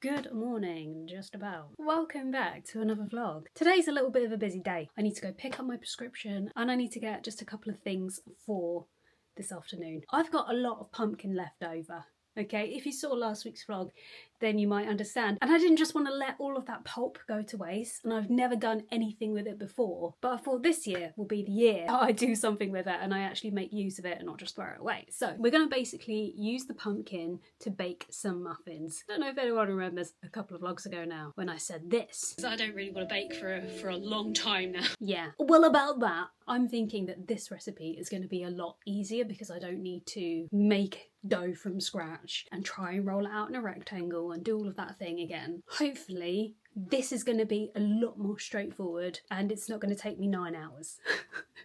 Good morning, just about. Welcome back to another vlog. Today's a little bit of a busy day. I need to go pick up my prescription and I need to get just a couple of things for this afternoon. I've got a lot of pumpkin left over. Okay, if you saw last week's vlog, then you might understand. And I didn't just want to let all of that pulp go to waste, and I've never done anything with it before. But I thought this year will be the year I do something with it and I actually make use of it and not just throw it away. So we're going to basically use the pumpkin to bake some muffins. I don't know if anyone remembers a couple of vlogs ago now when I said this. Because I don't really want to bake for a long time now. Yeah. Well, about that, I'm thinking that this recipe is going to be a lot easier because I don't need to make dough from scratch and try and roll it out in a rectangle and do all of that thing again. Hopefully this is going to be a lot more straightforward and it's not going to take me 9 hours.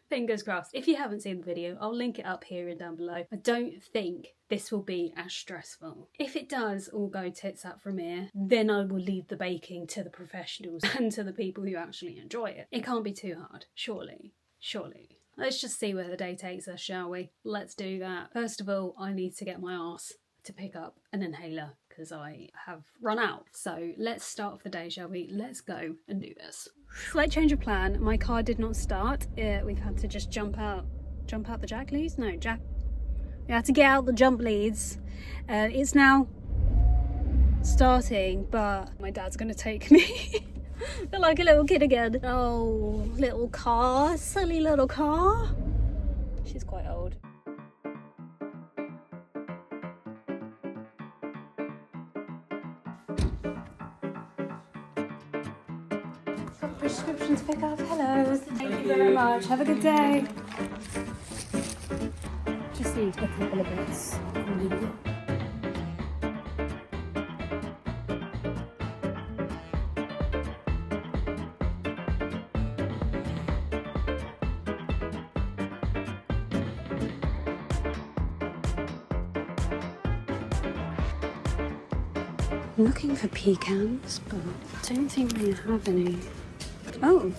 Fingers crossed. If you haven't seen the video, I'll link it up here and down below. I don't think this will be as stressful. If it does all go tits up from here, then I will leave the baking to the professionals and to the people who actually enjoy it. It can't be too hard, surely. Surely. Let's just see where the day takes us, shall we? Let's do that. First of all, I need to get my arse to pick up an inhaler because I have run out. So let's start off the day, shall we? Let's go and do this. Slight change of plan. My car did not start. We've had to just jump out the jack leads? No, we had to get out the jump leads. It's now starting, but my dad's gonna take me. Feel like a little kid again. Oh, little car, silly little car. She's quite old. Got prescription to pick up. Hello. Thank you very much. Have a good day. Just need a couple of bits. I'm looking for pecans, but I don't think we have any. Oh,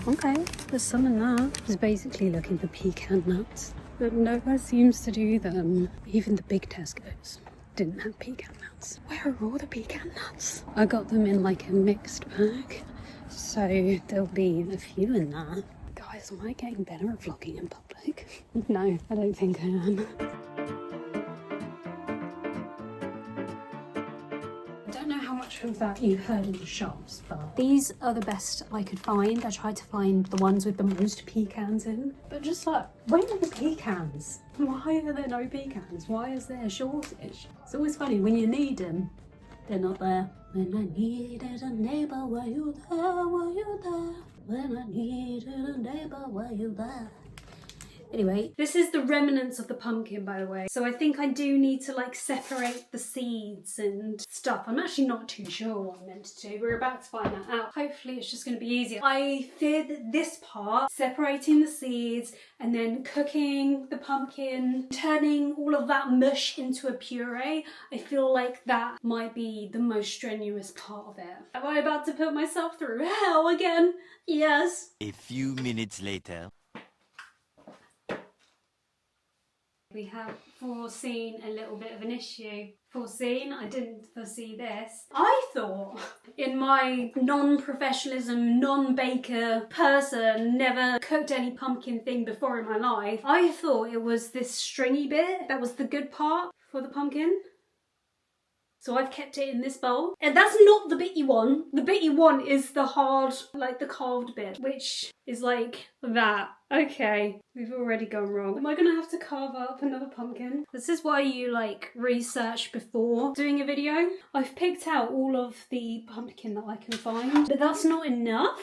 okay, there's some in there. I was basically looking for pecan nuts, but nowhere seems to do them. Even the big Tesco's didn't have pecan nuts. Where are all the pecan nuts? I got them in like a mixed bag, so there'll be a few in there. Guys, am I getting better at vlogging in public? No, I don't think I am. Of that you've heard in the shops, but these are the best I could find. I tried to find the ones with the most pecans in, but just like, where are the pecans? Why are there no pecans? Why is there a shortage? It's always funny when you need them, they're not there. When I needed a neighbor, were you there? Were you there? When I needed a neighbor, were you there? Anyway, this is the remnants of the pumpkin, by the way. So I think I do need to like separate the seeds and stuff. I'm actually not too sure what I'm meant to do. We're about to find that out. Hopefully it's just going to be easier. I fear that this part, separating the seeds and then cooking the pumpkin, turning all of that mush into a puree, I feel like that might be the most strenuous part of it. Am I about to put myself through hell again? Yes. A few minutes later. We have foreseen a little bit of an issue. Foreseen? I didn't foresee this. I thought, in my non-professionalism, non-baker person, never cooked any pumpkin thing before in my life, I thought it was this stringy bit that was the good part for the pumpkin. So I've kept it in this bowl. And that's not the bit you want. The bit you want is the hard, like the carved bit, which is like that. Okay, we've already gone wrong. Am I gonna have to carve up another pumpkin? This is why you like research before doing a video. I've picked out all of the pumpkin that I can find, but that's not enough.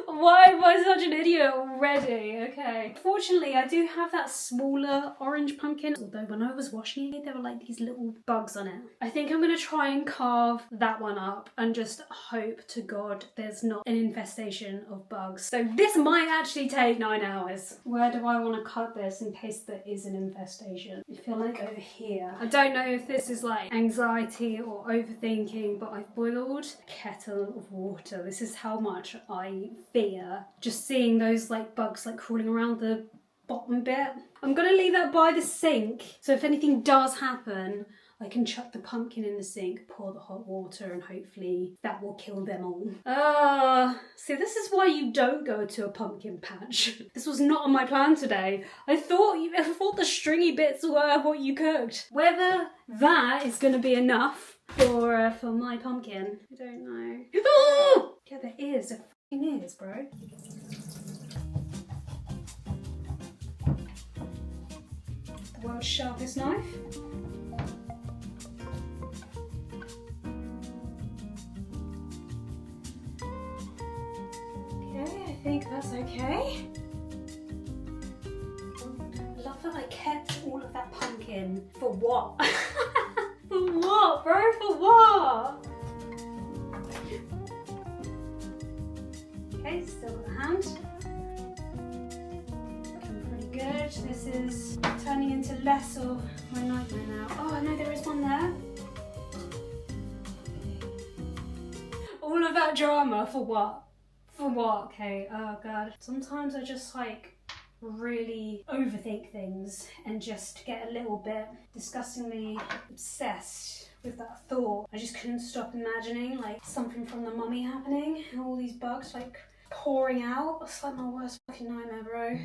Why am I such an idiot already? Okay. Fortunately, I do have that smaller orange pumpkin, although when I was washing it, there were like these little bugs on it. I think I'm gonna try and carve that one up and just hope to God there's not an infestation of bugs. So this might actually take 9 hours. Where do I want to cut this in case there is an infestation? I feel like over here. I don't know if this is like anxiety or overthinking, but I've boiled a kettle of water. This is how much I fear just seeing those like bugs like crawling around the bottom bit. I'm gonna leave that by the sink, so if anything does happen, I can chuck the pumpkin in the sink, pour the hot water, and hopefully that will kill them all. See, this is why you don't go to a pumpkin patch. This was not on my plan today. I thought the stringy bits were what you cooked. Whether that is going to be enough for my pumpkin, I don't know. Oh! Yeah, there is. There fucking is, bro. The world's sharpest knife. Okay, I think that's okay. I love that I kept all of that pumpkin. For what? For what, bro? For what? Okay, still got the hand. Looking pretty good. This is turning into less of my nightmare now. Oh no, there is one there. All of that drama for what? For what? Okay, oh god. Sometimes I just like really overthink things and just get a little bit disgustingly obsessed with that thought. I just couldn't stop imagining like something from the mummy happening and all these bugs like pouring out. It's like my worst fucking nightmare, bro.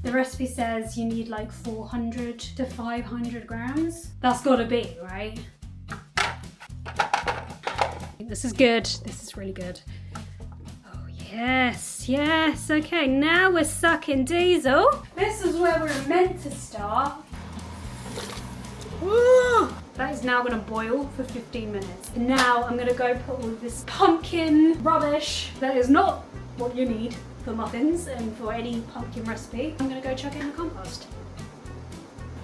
The recipe says you need like 400 to 500 grams. That's gotta be, right? This is good. This is really good. Oh, yes, yes. Okay, now we're sucking diesel. This is where we're meant to start. Ooh, that is now gonna boil for 15 minutes. And now I'm gonna go put all this pumpkin rubbish that is not what you need for muffins and for any pumpkin recipe. I'm gonna go chuck it in the compost.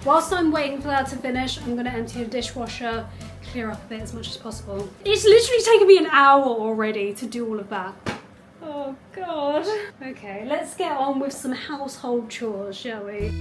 Whilst I'm waiting for that to finish, I'm gonna empty the dishwasher, clear up a bit as much as possible. It's literally taken me an hour already to do all of that. Oh god. Okay, let's get on with some household chores, shall we?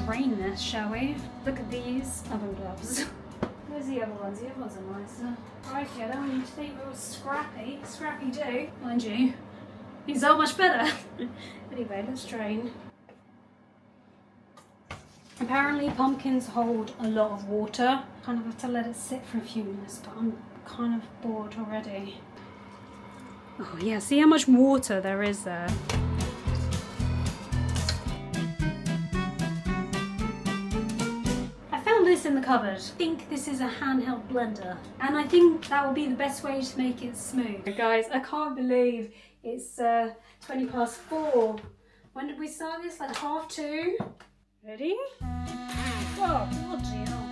Drain this, shall we? Look at these oven gloves. Where's the other ones? The other ones are nicer. Right, I don't want you to think we were scrappy. Scrappy do, mind you. These are much better. Anyway, let's drain. Apparently pumpkins hold a lot of water. Kind of have to let it sit for a few minutes, but I'm kind of bored already. Oh yeah, see how much water there is there. This in the cupboard. I think this is a handheld blender and I think that will be the best way to make it smooth. Guys, I can't believe it's 20 past 4. When did we start this? Like 2:30? Ready? Oh, bloody hell.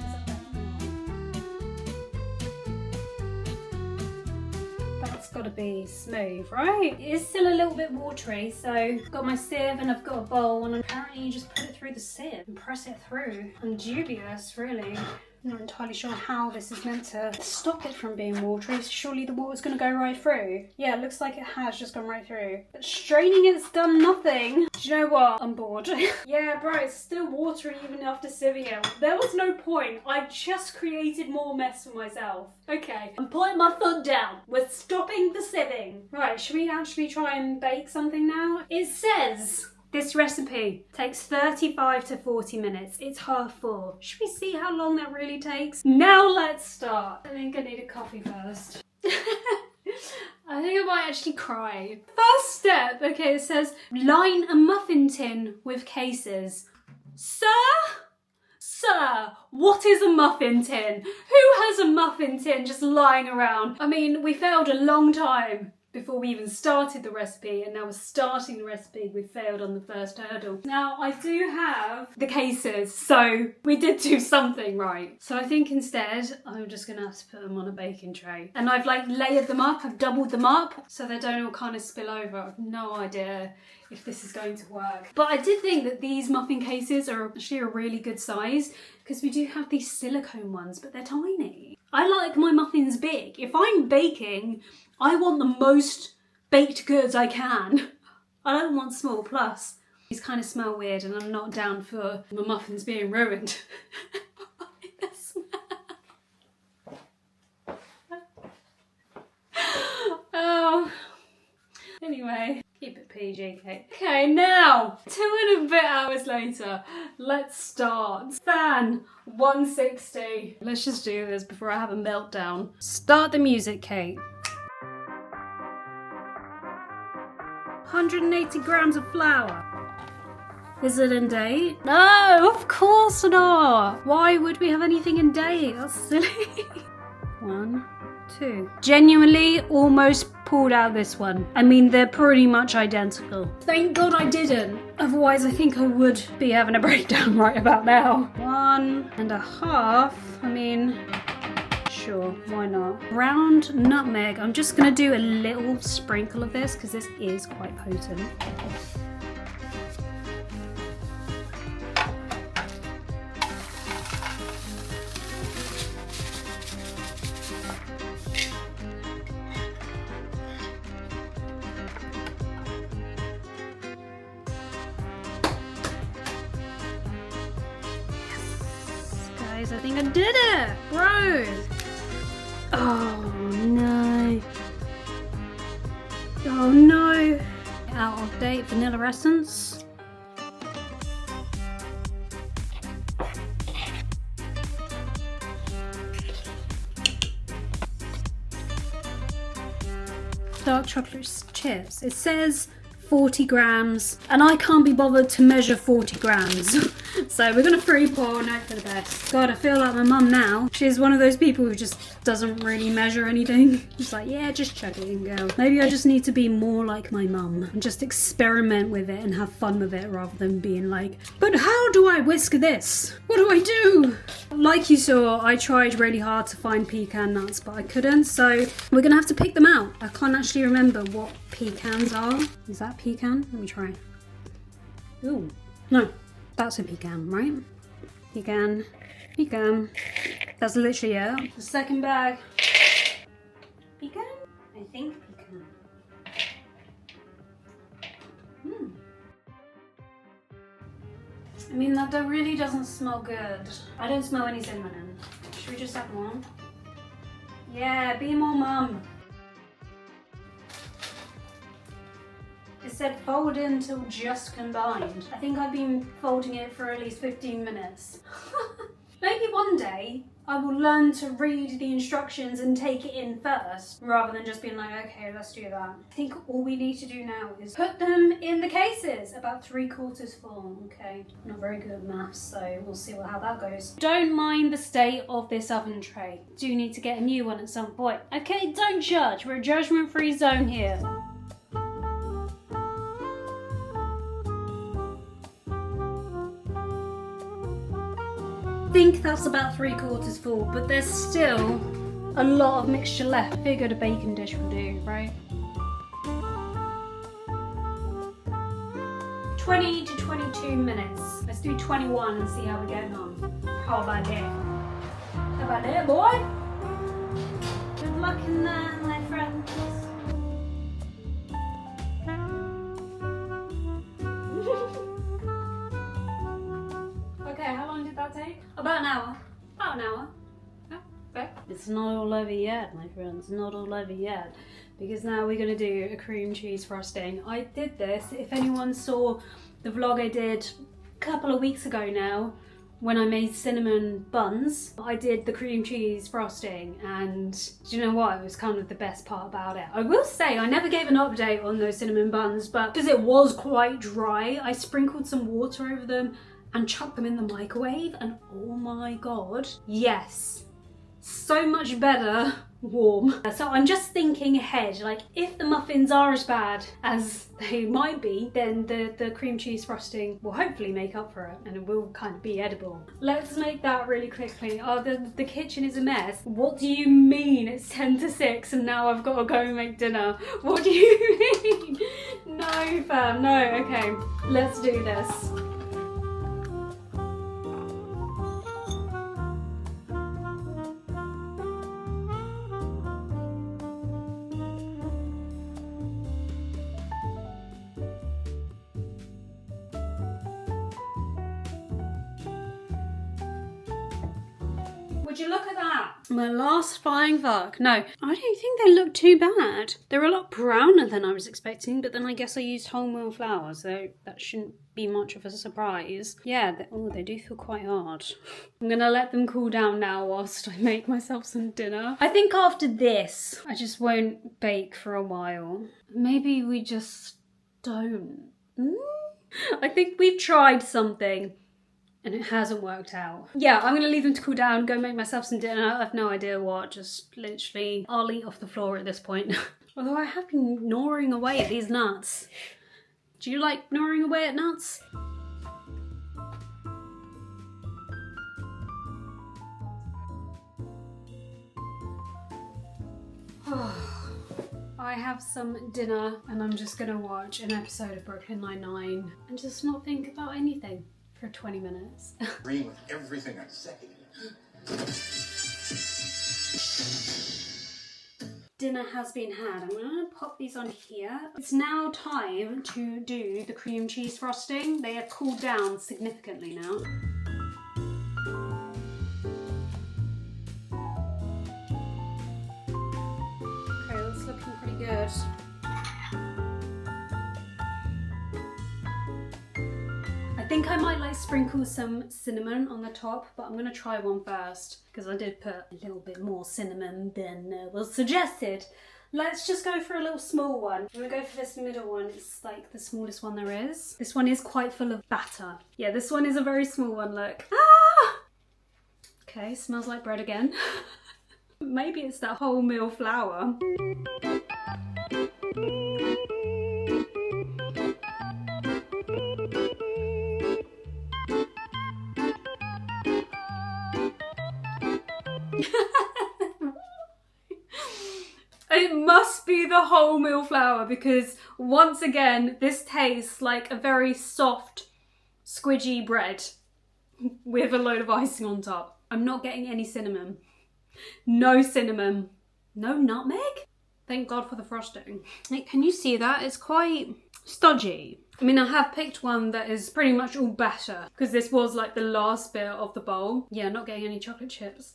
That's got to be smooth, right? It is still a little bit watery, so I've got my sieve and I've got a bowl and apparently you just put it through the sieve and press it through. I'm dubious, really. I'm not entirely sure how this is meant to stop it from being watery. Surely the water's going to go right through. Yeah, it looks like it has just gone right through. But straining it's done nothing. Do you know what? I'm bored. Yeah, bro, it's still watery even after sieving it. There was no point. I just created more mess for myself. Okay, I'm putting my foot down. We're stopping the sieving. Right, should we actually try and bake something now? It says this recipe takes 35 to 40 minutes. It's 4:30. Should we see how long that really takes? Now let's start. I think I need a coffee first. I think I might actually cry. First step, okay, it says line a muffin tin with cases. Sir, what is a muffin tin? Who has a muffin tin just lying around? I mean, we failed a long time before we even started the recipe, and now we're starting the recipe, we failed on the first hurdle. Now, I do have the cases, so we did do something right. So I think instead, I'm just gonna have to put them on a baking tray. And I've like layered them up, I've doubled them up, so they don't all kind of spill over. I've no idea if this is going to work. But I did think that these muffin cases are actually a really good size, because we do have these silicone ones, but they're tiny. I like my muffins big. If I'm baking, I want the most baked goods I can. I don't want small. Plus, these kind of smell weird and I'm not down for my muffins being ruined. Oh. Anyway, keep it PG, Kate. Okay, now, 2.5 hours later, let's start. Fan 160. Let's just do this before I have a meltdown. Start the music, Kate. 180 grams of flour. Is it in date? No, of course not. Why would we have anything in date? That's silly. 1, 2. Genuinely almost pulled out this one. I mean, they're pretty much identical. Thank God I didn't. Otherwise, I think I would be having a breakdown right about now. 1.5. I mean, sure, why not? Ground nutmeg. I'm just gonna do a little sprinkle of this because this is quite potent. Guys, I think I did it! Bro! Oh no. Oh no. Out of date vanilla essence. Dark chocolate chips. It says 40 grams and I can't be bothered to measure 40 grams. So we're gonna free pour and hope for the best. God, I feel like my mum now. She's one of those people who just doesn't really measure anything. She's like, yeah, just chug it and go. Maybe I just need to be more like my mum and just experiment with it and have fun with it rather than being like, but how do I whisk this? What do I do? Like you saw, I tried really hard to find pecan nuts, but I couldn't. So we're gonna have to pick them out. I can't actually remember what pecans are. Is that pecan? Let me try. Ooh, no. That's a pecan, right? Pecan. Pecan. That's literally it. The second bag. Pecan? I think pecan. I mean, that really doesn't smell good. I don't smell any cinnamon in. Should we just have one? Yeah, be more mum. It said fold until just combined. I think I've been folding it for at least 15 minutes. Maybe one day I will learn to read the instructions and take it in first, rather than just being like, okay, let's do that. I think all we need to do now is put them in the cases, about 3/4 full, okay. I'm not very good at maths, so we'll see how that goes. Don't mind the state of this oven tray. Do need to get a new one at some point. Okay, don't judge, we're a judgment-free zone here. I think that's about 3/4 full, but there's still a lot of mixture left. Figured a bacon dish will do, right? 20 to 22 minutes. Let's do 21 and see how we're getting on. How about that? How about that, boy? Good luck in that, my friends. Okay, how long did that take? About an hour. About an hour. Yeah, okay. It's not all over yet, my friends. Not all over yet. Because now we're going to do a cream cheese frosting. I did this, if anyone saw the vlog I did a couple of weeks ago now, when I made cinnamon buns, I did the cream cheese frosting, and do you know what? It was kind of the best part about it. I will say I never gave an update on those cinnamon buns, but because it was quite dry, I sprinkled some water over them and chucked them in the microwave, and oh my god, yes, so much better warm. So I'm just thinking ahead, like if the muffins are as bad as they might be, then the cream cheese frosting will hopefully make up for it and it will kind of be edible. Let's make that really quickly. Oh, the kitchen is a mess. What do you mean it's 10 to 6 and now I've got to go and make dinner? What do you mean? No, fam, no. Okay, let's do this. Would you look at that? My last flying fuck. No, I don't think they look too bad. They're a lot browner than I was expecting, but then I guess I used wholemeal flour, so that shouldn't be much of a surprise. Yeah, they do feel quite hard. I'm gonna let them cool down now whilst I make myself some dinner. I think after this, I just won't bake for a while. Maybe we just don't. I think we've tried something and it hasn't worked out. Yeah, I'm gonna leave them to cool down, go make myself some dinner. I have no idea what, just literally, I'll eat off the floor at this point. Although I have been gnawing away at these nuts. Do you like gnawing away at nuts? I have some dinner and I'm just gonna watch an episode of Brooklyn Nine-Nine and just not think about anything for 20 minutes. Agree with everything I say. Dinner has been had. I'm gonna pop these on here. It's now time to do the cream cheese frosting. They have cooled down significantly now. Okay, that's looking pretty good. I think I might like sprinkle some cinnamon on the top, but I'm gonna try one first because I did put a little bit more cinnamon than was suggested. Let's just go for a little small one. I'm gonna go for this middle one. It's like the smallest one there is. This one is quite full of batter. Yeah, this one is a very small one, look. Ah! Okay, smells like bread again. Maybe it's that wholemeal flour. It must be the wholemeal flour because once again this tastes like a very soft squidgy bread with a load of icing on top. I'm not getting any cinnamon. No cinnamon. No nutmeg? Thank God for the frosting. Like, can you see that? It's quite stodgy. I mean, I have picked one that is pretty much all batter because this was like the last bit of the bowl. Yeah, not getting any chocolate chips.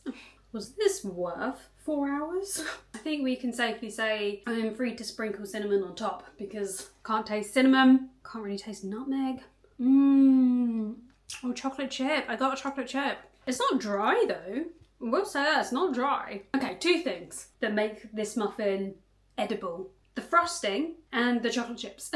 Was this worth 4 hours? I think we can safely say I am free to sprinkle cinnamon on top because can't taste cinnamon, can't really taste nutmeg. Oh, chocolate chip. I got a chocolate chip. It's not dry though. I will say that, it's not dry. Okay, two things that make this muffin edible. The frosting and the chocolate chips.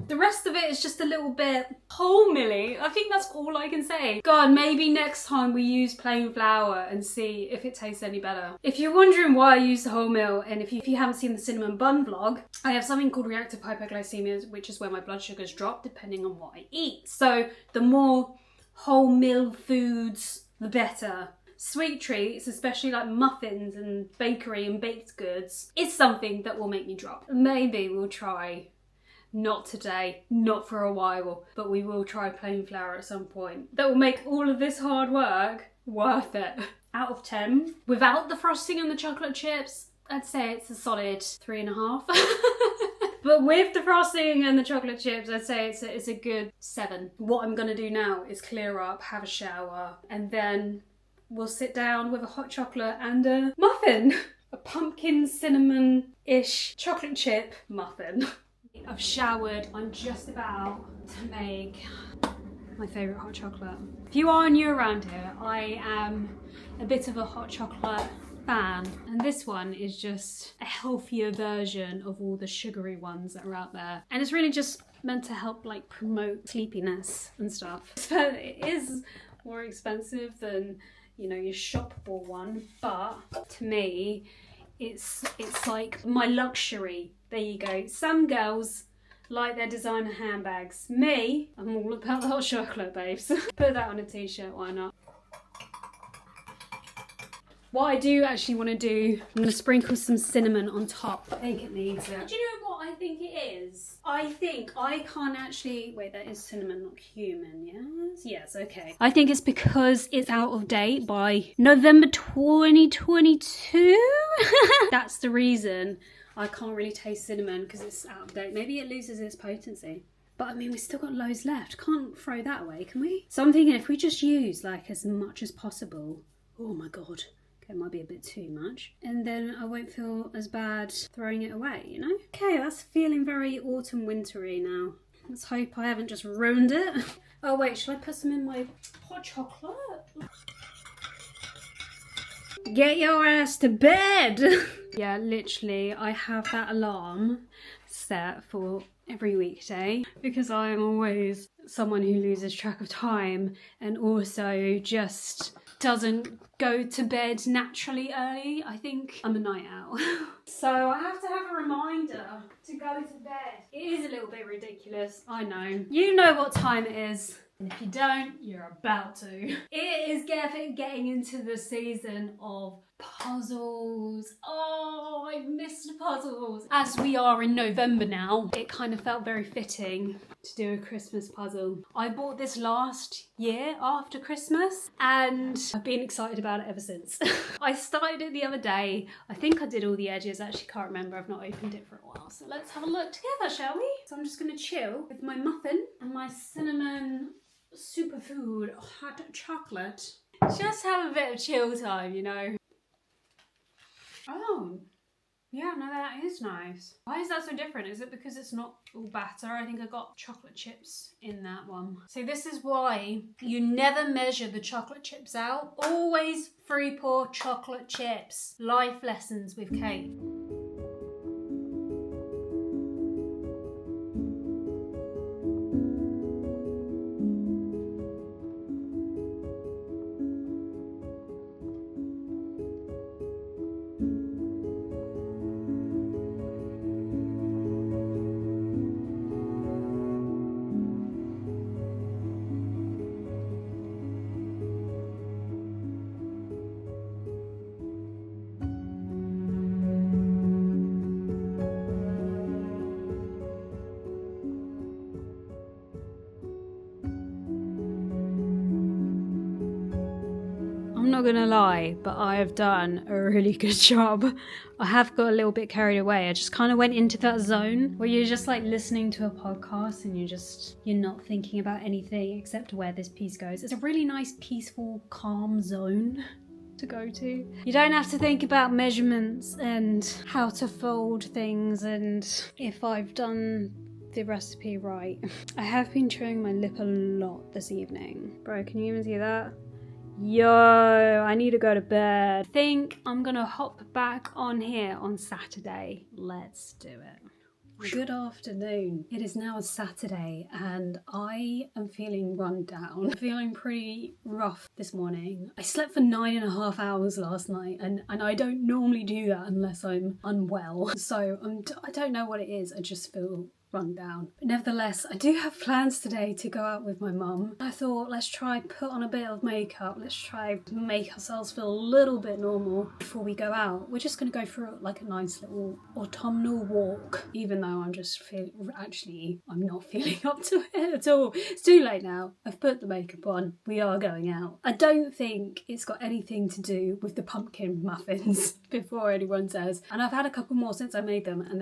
The rest of it is just a little bit wholemeal-y. I think that's all I can say. God, maybe next time we use plain flour and see if it tastes any better. If you're wondering why I use the wholemeal, and if you haven't seen the cinnamon bun vlog, I have something called reactive hypoglycemia, which is where my blood sugars drop depending on what I eat. So the more wholemeal foods, the better. Sweet treats, especially like muffins and bakery and baked goods, is something that will make me drop. Maybe we'll try, not today, not for a while, but we will try plain flour at some point. That will make all of this hard work worth it. Out of 10, without the frosting and the chocolate chips, I'd say it's a solid 3.5. But with the frosting and the chocolate chips, I'd say it's a good 7. What I'm gonna do now is clear up, have a shower, and then we'll sit down with a hot chocolate and a muffin. A pumpkin cinnamon-ish chocolate chip muffin. I've showered. I'm just about to make my favourite hot chocolate. If you are new around here, I am a bit of a hot chocolate fan. And this one is just a healthier version of all the sugary ones that are out there. And it's really just meant to help like promote sleepiness and stuff. So it is more expensive than, you know, your shop bought one, but to me It's like my luxury. There you go. Some girls like their designer handbags. Me, I'm all about the hot chocolate, babes. Put that on a t-shirt, why not? What I do actually want to do, I'm going to sprinkle some cinnamon on top. I think it needs it. Do you know what I think it is? I think I can't actually... Wait, that is cinnamon, not cumin, yes? Yes, okay. I think it's because it's out of date by November 2022. That's the reason I can't really taste cinnamon, because it's out of date. Maybe it loses its potency. But I mean, we've still got loads left. Can't throw that away, can we? So I'm thinking if we just use like as much as possible. Oh my God. It might be a bit too much, and then I won't feel as bad throwing it away, you know? Okay, that's feeling very autumn wintry now. Let's hope I haven't just ruined it. Oh wait, should I put some in my hot chocolate? Get your ass to bed! Yeah, literally, I have that alarm set for every weekday because I am always someone who loses track of time and also just doesn't go to bed naturally early. I think I'm a night owl. So I have to have a reminder to go to bed. It is a little bit ridiculous, I know. You know what time it is. And if you don't, you're about to. It is getting into the season of puzzles. Oh, I've missed puzzles. As we are in November now, it kind of felt very fitting to do a Christmas puzzle. I bought this last year after Christmas and I've been excited about it ever since. I started it the other day. I think I did all the edges. I actually can't remember. I've not opened it for a while. So let's have a look together, shall we? So I'm just going to chill with my muffin and my cinnamon superfood hot chocolate. Just have a bit of chill time, you know. Oh, yeah, no, that is nice. Why is that so different? Is it because it's not all batter? I think I got chocolate chips in that one. So this is why you never measure the chocolate chips out. Always free pour chocolate chips. Life lessons with Kate. I'm not gonna lie, but I have done a really good job. I have got a little bit carried away. I just kind of went into that zone where you're just like listening to a podcast and you're not thinking about anything except where this piece goes. It's a really nice, peaceful, calm zone to go to. You don't have to think about measurements and how to fold things and if I've done the recipe right. I have been chewing my lip a lot this evening. Bro, can you even see that? Yo, I need to go to bed. I think I'm gonna hop back on here on Saturday. Let's do it. Good afternoon. It is now Saturday and I am feeling run down. I'm feeling pretty rough this morning. I slept for 9.5 hours last night and I don't normally do that unless I'm unwell. So I don't know what it is. I just feel run down. But nevertheless, I do have plans today to go out with my mum. I thought, let's try put on a bit of makeup. Let's try make ourselves feel a little bit normal before we go out. We're just going to go for like a nice little autumnal walk, even though I'm just I'm not feeling up to it at all. It's too late now. I've put the makeup on. We are going out. I don't think it's got anything to do with the pumpkin muffins before anyone says. And I've had a couple more since I made them and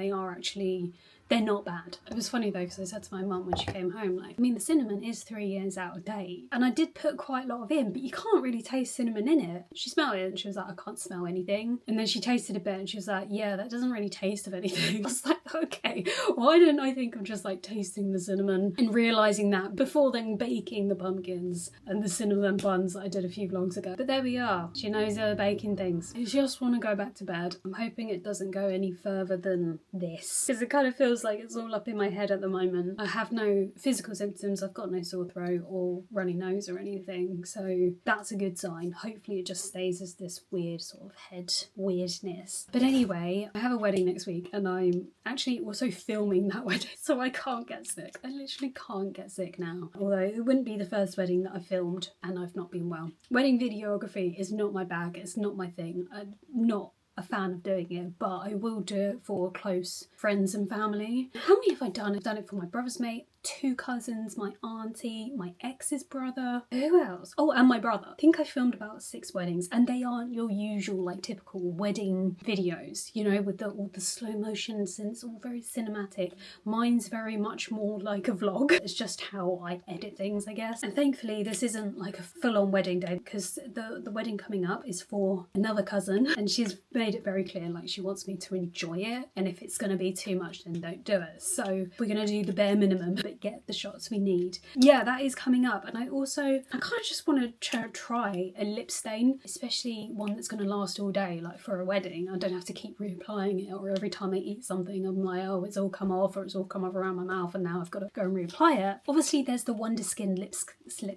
they're not bad. It was funny though because I said to my mum when she came home, like, I mean the cinnamon is 3 years out of date and I did put quite a lot of in, but you can't really taste cinnamon in it. She smelled it and she was like, I can't smell anything. And then she tasted a bit and she was like, yeah, that doesn't really taste of anything. I was like, okay, why didn't I think of just like tasting the cinnamon and realising that before then baking the pumpkins and the cinnamon buns that I did a few vlogs ago. But there we are. She knows her baking things. I just want to go back to bed. I'm hoping it doesn't go any further than this because it kind of feels feels like it's all up in my head at the moment. I have no physical symptoms. I've got no sore throat or runny nose or anything. So that's a good sign. Hopefully it just stays as this weird sort of head weirdness. But anyway, I have a wedding next week and I'm actually also filming that wedding, so I can't get sick. I literally can't get sick now. Although it wouldn't be the first wedding that I filmed and I've not been well. Wedding videography is not my bag. It's not my thing. I'm not a fan of doing it, but I will do it for close friends and family. How many have I done? I've done it for my brother's mate, 2 cousins, my auntie, my ex's brother. Who else? Oh, and my brother. I think I filmed about 6 weddings, and they aren't your usual like typical wedding videos, you know, with all the slow motions and it's all very cinematic. Mine's very much more like a vlog. It's just how I edit things, I guess. And thankfully this isn't like a full-on wedding day, because the wedding coming up is for another cousin and she's made it very clear like she wants me to enjoy it, and if it's going to be too much then don't do it. So we're going to do the bare minimum but get the shots we need. Yeah, that is coming up. And I kind of just want to try a lip stain, especially one that's going to last all day, like for a wedding. I don't have to keep reapplying it, or every time I eat something I'm like, oh, it's all come off, or it's all come off around my mouth and now I've got to go and reapply it. Obviously there's the Wonder Skin lip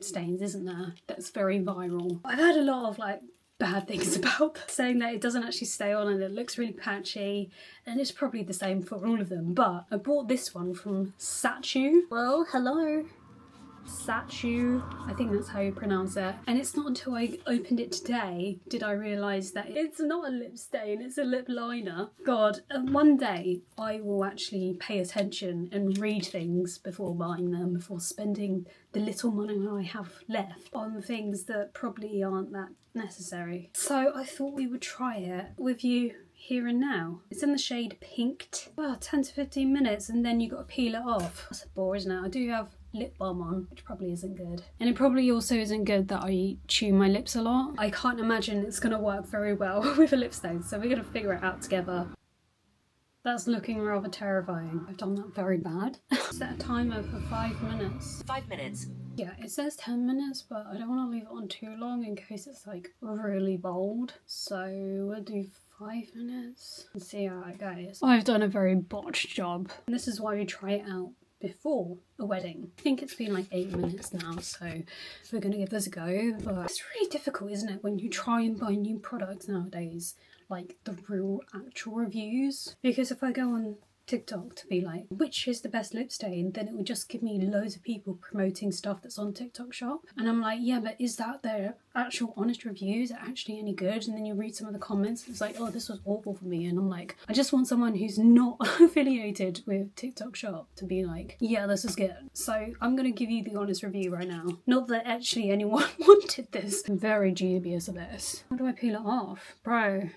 stains, isn't there? That's very viral. I've heard a lot of like bad things about saying that it doesn't actually stay on and it looks really patchy, and it's probably the same for all of them. But I bought this one from Satchu. Well, hello. Satchu, I think that's how you pronounce it. And it's not until I opened it today did I realise that it's not a lip stain, it's a lip liner. God, one day I will actually pay attention and read things before buying them, before spending the little money I have left on things that probably aren't that necessary. So I thought we would try it with you here and now. It's in the shade Pinked. Well, 10 to 15 minutes and then you got to peel it off. That's a bore, isn't it? I do have lip balm on, which probably isn't good. And it probably also isn't good that I chew my lips a lot. I can't imagine it's going to work very well with a lip stain, so we're going to figure it out together. That's looking rather terrifying. I've done that very bad. Set a timer for 5 minutes. 5 minutes. Yeah, it says 10 minutes, but I don't want to leave it on too long in case it's like really bold. So we'll do 5 minutes and see how it goes. I've done a very botched job. And this is why we try it out before a wedding. I think it's been like 8 minutes now, so we're gonna give this a go. But it's really difficult, isn't it, when you try and buy new products nowadays, like the real actual reviews? Because if I go on TikTok to be like, which is the best lip stain, then it would just give me loads of people promoting stuff that's on TikTok shop, and I'm like, yeah, but is that their actual honest reviews? Is it actually any good? And then you read some of the comments, it's like, oh, this was awful for me, and I'm like, I just want someone who's not affiliated with TikTok shop to be like, yeah, this is good. So I'm gonna give you the honest review right now. Not that actually anyone wanted this. I'm very dubious of this. How do I peel it off, bro?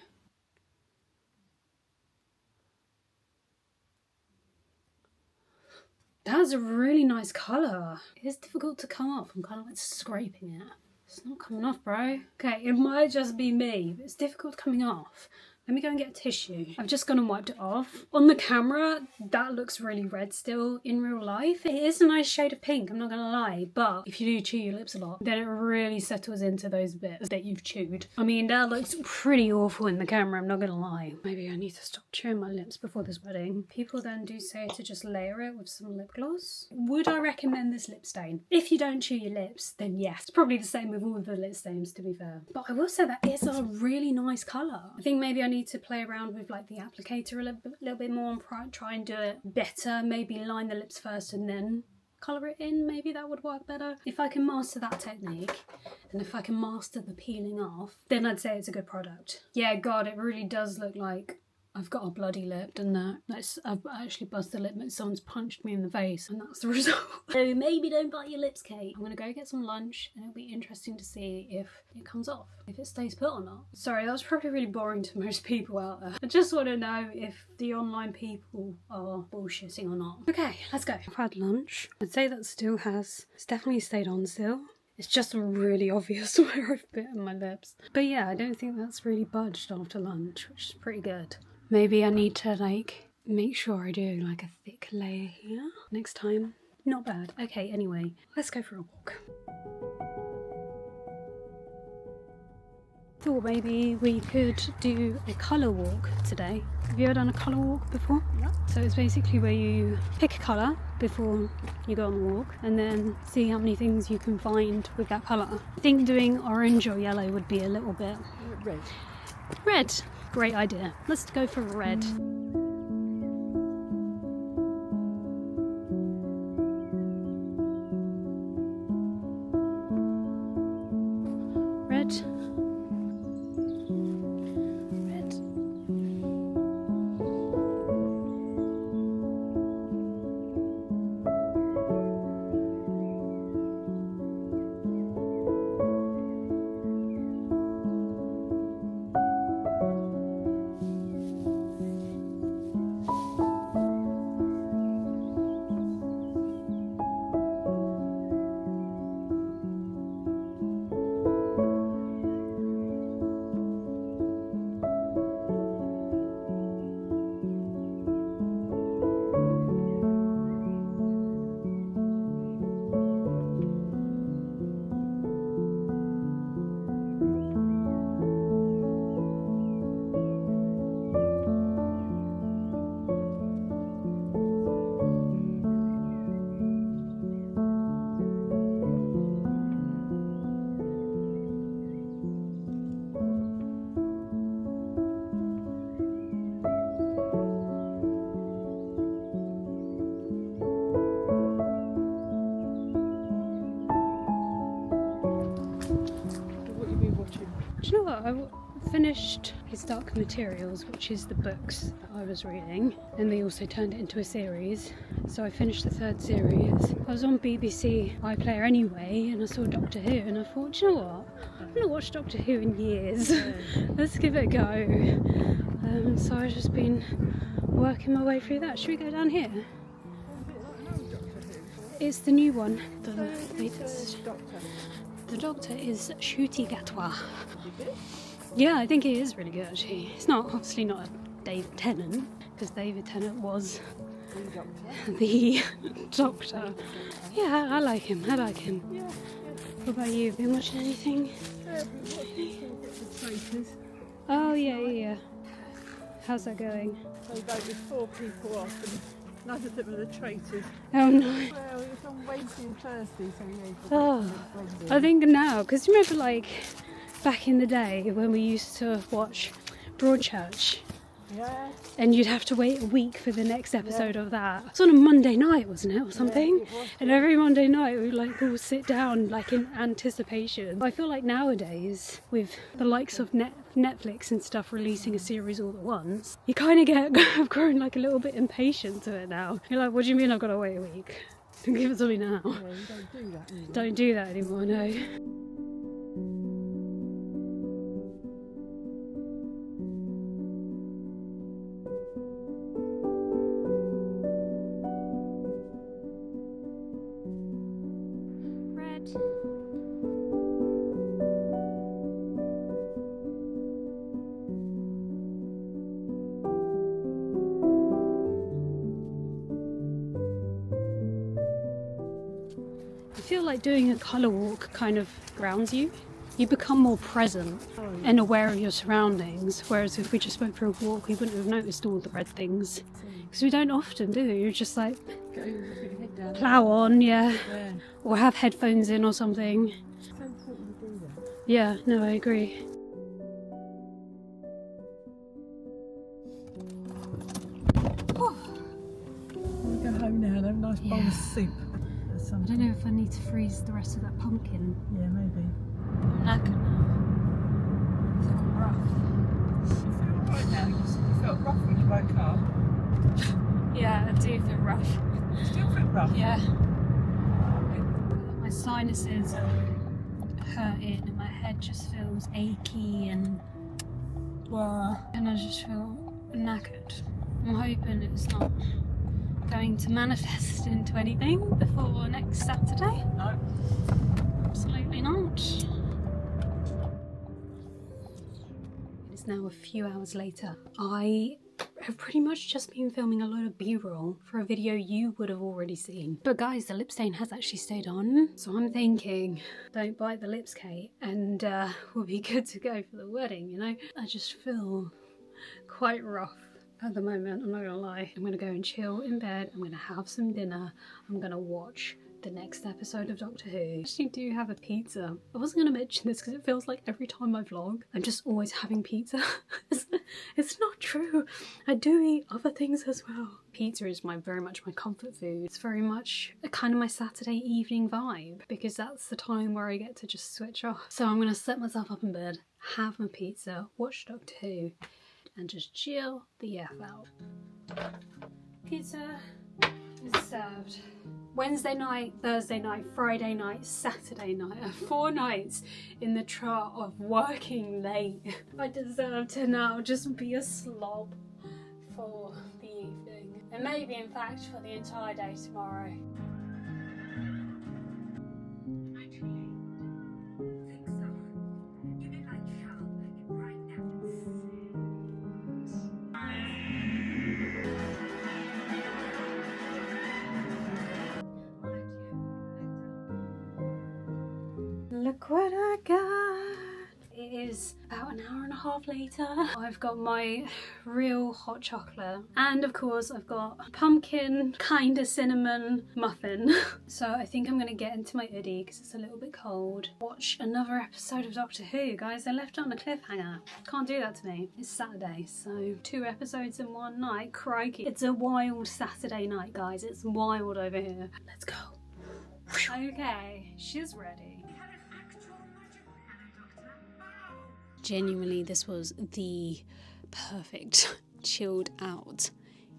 That's a really nice colour. It's difficult to come off. I'm kind of like scraping it. It's not coming off, bro. Okay, it might just be me, but it's difficult coming off. Let me go and get a tissue. I've just gone and wiped it off. On the camera, that looks really red still. In real life, it is a nice shade of pink, I'm not gonna lie, but if you do chew your lips a lot, then it really settles into those bits that you've chewed. I mean, that looks pretty awful in the camera, I'm not gonna lie. Maybe I need to stop chewing my lips before this wedding. People then do say to just layer it with some lip gloss. Would I recommend this lip stain? If you don't chew your lips, then yes. It's probably the same with all of the lip stains, to be fair. But I will say that it's a really nice colour. I think maybe I need to play around with like the applicator a little bit more and try and do it better. Maybe line the lips first and then colour it in. Maybe that would work better. If I can master that technique, and if I can master the peeling off, then I'd say it's a good product. Yeah, God, it really does look like I've got a bloody lip, doesn't it? I've actually busted a lip, but someone's punched me in the face, and that's the result. So maybe don't bite your lips, Kate. I'm gonna go get some lunch, and it'll be interesting to see if it comes off, if it stays put or not. Sorry, that was probably really boring to most people out there. I just want to know if the online people are bullshitting or not. Okay, let's go. I've had lunch. I'd say that it's definitely stayed on still. It's just really obvious where I've bitten my lips. But yeah, I don't think that's really budged after lunch, which is pretty good. Maybe I need to like make sure I do like a thick layer here next time. Not bad. Okay, anyway, let's go for a walk. Thought maybe we could do a colour walk today. Have you ever done a colour walk before? No. So it's basically where you pick a colour before you go on the walk and then see how many things you can find with that colour. I think doing orange or yellow would be a little bit... Red. Red! Great idea. Let's go for red. Red. Red. What have you been watching? Do you know what? I finished His Dark Materials, which is the books that I was reading, and they also turned it into a series. So I finished the third series. I was on BBC iPlayer anyway, and I saw Doctor Who, and I thought, do you know what? I've not watched Doctor Who in years. Let's give it a go. So I've just been working my way through that. Should we go down here? It's the new one. The latest. Doctor. The Doctor is Ncuti Gatwa. Yeah, I think it is really good actually. It's not obviously not a David Tennant, because David Tennant was the Doctor. Yeah, I like him. Yeah. What about you? Have you been watching anything? Oh yeah. How's that going? So they with 4 people off and none of them are the traitors. Oh no. Well, it's on Wednesday and Thursday, so yeah. Oh, I think now, because you remember like back in the day when we used to watch Broadchurch, Yeah. and you'd have to wait a week for the next episode of that. It was on a Monday night, wasn't it, or something? it was, And every Monday night we would like all sit down like in anticipation. I feel like nowadays with the likes of Netflix and stuff releasing a series all at once, you kind of have grown like a little bit impatient to it now. You're like, what do you mean I've got to wait a week? Give it to me now. Yeah, you don't do that anymore. Don't do that anymore, no. Red. I feel like doing a colour walk kind of grounds you. You become more present and aware of your surroundings, whereas if we just went for a walk we wouldn't have noticed all the red things. Because we don't often, do we? You're just like Go with your head down. plough on, yeah, Yeah. or have headphones in or something. It's so important to do that. Yeah, no, I agree. We'll go home now and have a nice bowl Yeah. of soup. Or I something. don't know if I need to freeze the rest of that pumpkin. Yeah, maybe. I'm knackered now. I feel rough. You feel alright now? You felt rough when you woke up. Yeah, I do feel rough. You still feel rough? Yeah. My sinuses are hurting and my head just feels achy and I just feel knackered. I'm hoping it's not going to manifest into anything before next Saturday. No. Absolutely not. It is now a few hours later. I I've pretty much just been filming a load of B-roll for a video you would have already seen. But guys, the lip stain has actually stayed on, so I'm thinking, don't bite the lips, Kate, and we'll be good to go for the wedding, you know? I just feel quite rough at the moment, I'm not gonna lie. I'm gonna go and chill in bed, I'm gonna have some dinner, I'm gonna watch the next episode of Doctor Who. I actually do have a pizza. I wasn't going to mention this because it feels like every time I vlog I'm just always having pizza. It's not true. I do eat other things as well. Pizza is very much my comfort food. It's very much a kind of my Saturday evening vibe because that's the time where I get to just switch off. So I'm going to set myself up in bed, have my pizza, watch Doctor Who and just chill the F out. Pizza is served. Wednesday night, Thursday night, Friday night, Saturday night. 4 nights in the trot of working late. I deserve to now just be a slob for the evening. And maybe in fact for the entire day tomorrow. Look what I got! It is about an hour and a half later. I've got my real hot chocolate and of course I've got a pumpkin kinda cinnamon muffin. So I think I'm gonna get into my hoodie because it's a little bit cold. Watch another episode of Doctor Who, guys. I left it on a cliffhanger. Can't do that to me. It's Saturday, so 2 episodes in one night. Crikey. It's a wild Saturday night, guys. It's wild over here. Let's go. Okay, she's ready. Genuinely, this was the perfect chilled out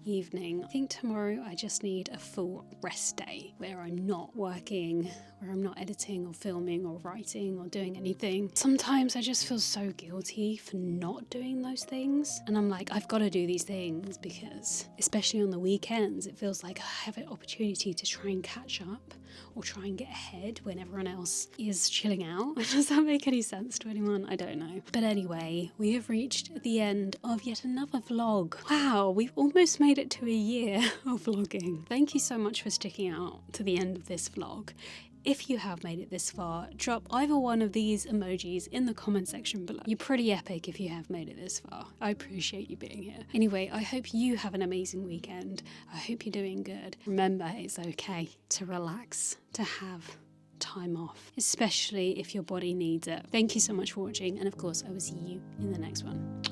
evening. I think tomorrow I just need a full rest day where I'm not working, where I'm not editing or filming or writing or doing anything. Sometimes I just feel so guilty for not doing those things and I'm like, I've got to do these things because especially on the weekends it feels like I have an opportunity to try and catch up or try and get ahead when everyone else is chilling out. Does that make any sense to anyone? I don't know. But anyway, we have reached the end of yet another vlog. Wow, we've almost made it to a year of vlogging. Thank you so much for sticking out to the end of this vlog. If you have made it this far, drop either one of these emojis in the comment section below. You're pretty epic if you have made it this far. I appreciate you being here. Anyway, I hope you have an amazing weekend. I hope you're doing good. Remember, it's okay to relax, to have time off, especially if your body needs it. Thank you so much for watching, and of course, I will see you in the next one.